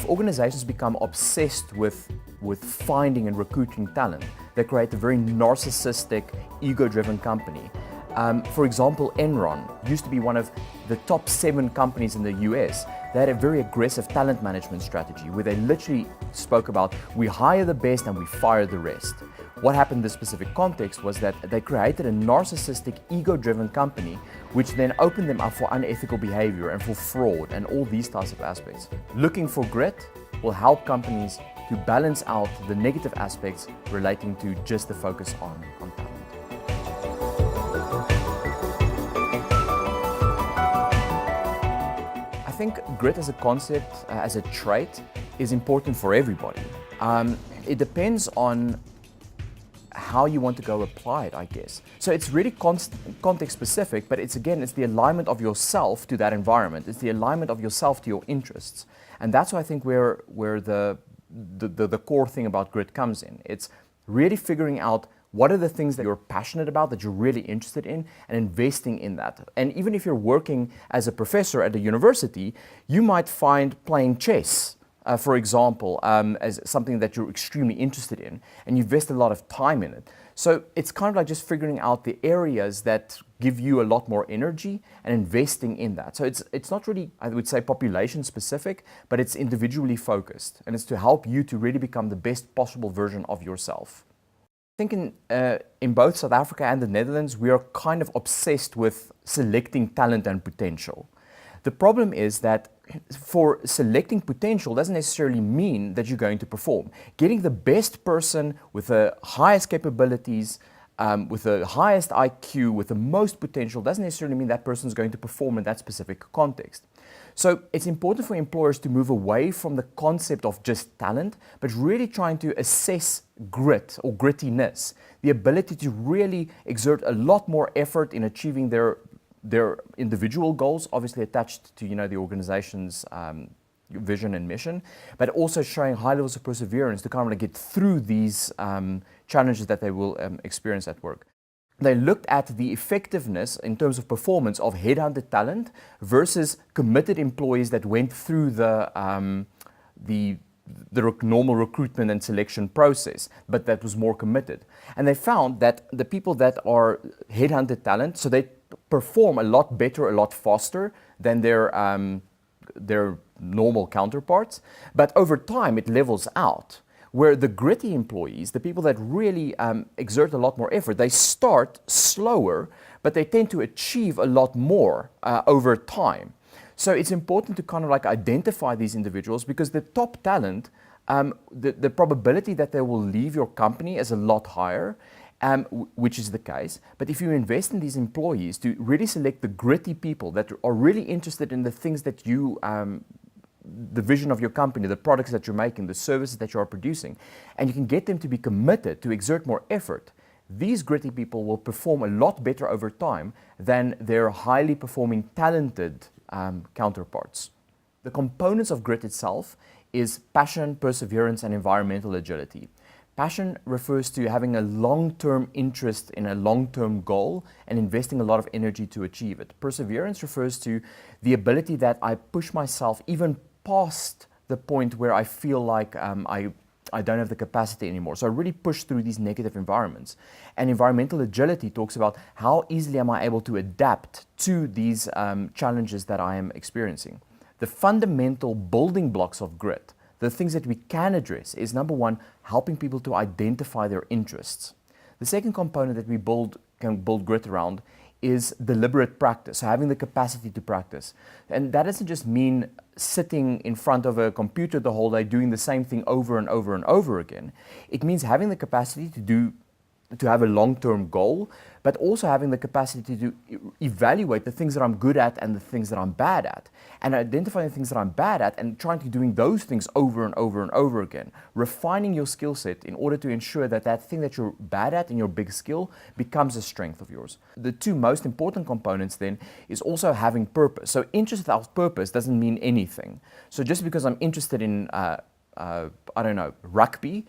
if organizations become obsessed with finding and recruiting talent, they create a very narcissistic, ego-driven company. For example, Enron used to be one of the top 7 companies in the US. They had a very aggressive talent management strategy where they literally spoke about, we hire the best and we fire the rest. What happened in this specific context was that they created a narcissistic, ego-driven company, which then opened them up for unethical behavior and for fraud and all these types of aspects. Looking for grit will help companies to balance out the negative aspects relating to just the focus on talent. I think grit as a concept, as a trait, is important for everybody. It depends on how you want to go apply it, I guess. So it's really context specific, but it's the alignment of yourself to that environment. It's the alignment of yourself to your interests. And that's why I think where the core thing about grit comes in. It's really figuring out what are the things that you're passionate about, that you're really interested in, and investing in that. And even if you're working as a professor at a university, you might find playing chess, for example, as something that you're extremely interested in, and you invest a lot of time in it. So it's kind of like just figuring out the areas that give you a lot more energy and investing in that. So it's not really, I would say, population specific, but it's individually focused, and it's to help you to really become the best possible version of yourself. I think in both South Africa and the Netherlands, we are kind of obsessed with selecting talent and potential. The problem is that for selecting potential doesn't necessarily mean that you're going to perform. Getting the best person with the highest capabilities, with the highest IQ, with the most potential doesn't necessarily mean that person is going to perform in that specific context. So it's important for employers to move away from the concept of just talent, but really trying to assess grit or grittiness, the ability to really exert a lot more effort in achieving their individual goals, obviously attached to the organization's vision and mission, but also showing high levels of perseverance to kind of get through these challenges that they will experience at work. They looked at the effectiveness in terms of performance of headhunted talent versus committed employees that went through the normal recruitment and selection process, but that was more committed. And they found that the people that are headhunted talent, so they perform a lot better, a lot faster than their normal counterparts, but over time it levels out. Where the gritty employees, the people that really exert a lot more effort, they start slower, but they tend to achieve a lot more over time. So it's important to kind of like identify these individuals, because the top talent, the probability that they will leave your company is a lot higher, which is the case. But if you invest in these employees to really select the gritty people that are really interested in the things that you the vision of your company, the products that you're making, the services that you are producing, and you can get them to be committed to exert more effort, these gritty people will perform a lot better over time than their highly performing, talented counterparts. The components of grit itself is passion, perseverance, and environmental agility. Passion refers to having a long-term interest in a long-term goal and investing a lot of energy to achieve it. Perseverance refers to the ability that I push myself even past the point where I feel like I don't have the capacity anymore. So I really push through these negative environments. And environmental agility talks about how easily am I able to adapt to these challenges that I am experiencing. The fundamental building blocks of grit, the things that we can address, is number one, helping people to identify their interests. The second component that we can build grit around is deliberate practice, so having the capacity to practice. And that doesn't just mean sitting in front of a computer the whole day doing the same thing over and over and over again. It means having the capacity to have a long-term goal, but also having the capacity to evaluate the things that I'm good at and the things that I'm bad at, and identifying the things that I'm bad at and trying to doing those things over and over and over again, refining your skill set in order to ensure that that thing that you're bad at and your big skill becomes a strength of yours. The two most important components then is also having purpose. So interest without purpose doesn't mean anything. So just because I'm interested in I don't know, rugby,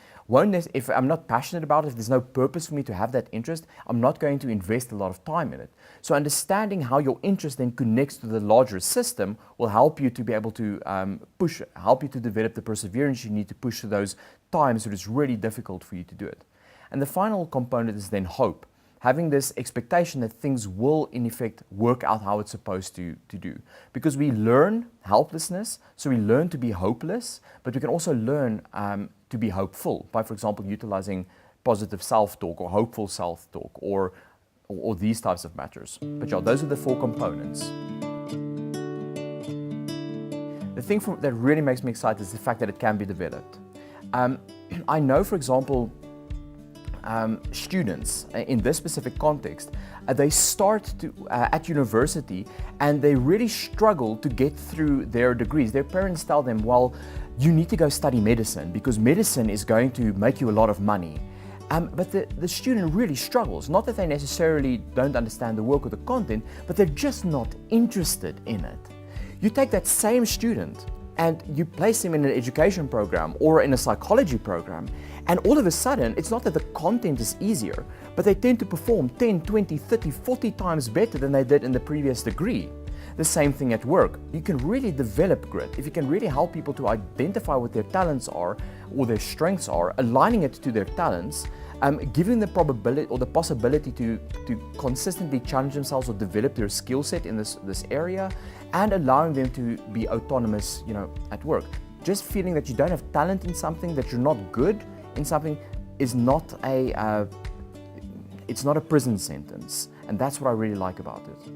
if I'm not passionate about it, if there's no purpose for me to have that interest, I'm not going to invest a lot of time in it. So understanding how your interest then connects to the larger system will help you to be able to help you to develop the perseverance you need to push through those times where it's really difficult for you to do it. And the final component is then hope. Having this expectation that things will, in effect, work out how it's supposed to do. Because we learn helplessness, so we learn to be hopeless, but we can also learn to be hopeful by, for example, utilizing positive self-talk or hopeful self-talk or these types of matters. But yeah, those are the 4 components. The thing that really makes me excited is the fact that it can be developed. I know, for example, students in this specific context, they start at university and they really struggle to get through their degrees. Their parents tell them, well, you need to go study medicine because medicine is going to make you a lot of money. But the student really struggles. Not that they necessarily don't understand the work or the content, but they're just not interested in it. You take that same student and you place him in an education program or in a psychology program, and all of a sudden, it's not that the content is easier, but they tend to perform 10, 20, 30, 40 times better than they did in the previous degree. The same thing at work. You can really develop grit if you can really help people to identify what their talents are or their strengths are, aligning it to their talents, giving the probability or the possibility to consistently challenge themselves or develop their skill set in this area, and allowing them to be autonomous, at work. Just feeling that you don't have talent in something, that you're not good in something, is not it's not a prison sentence, and that's what I really like about it.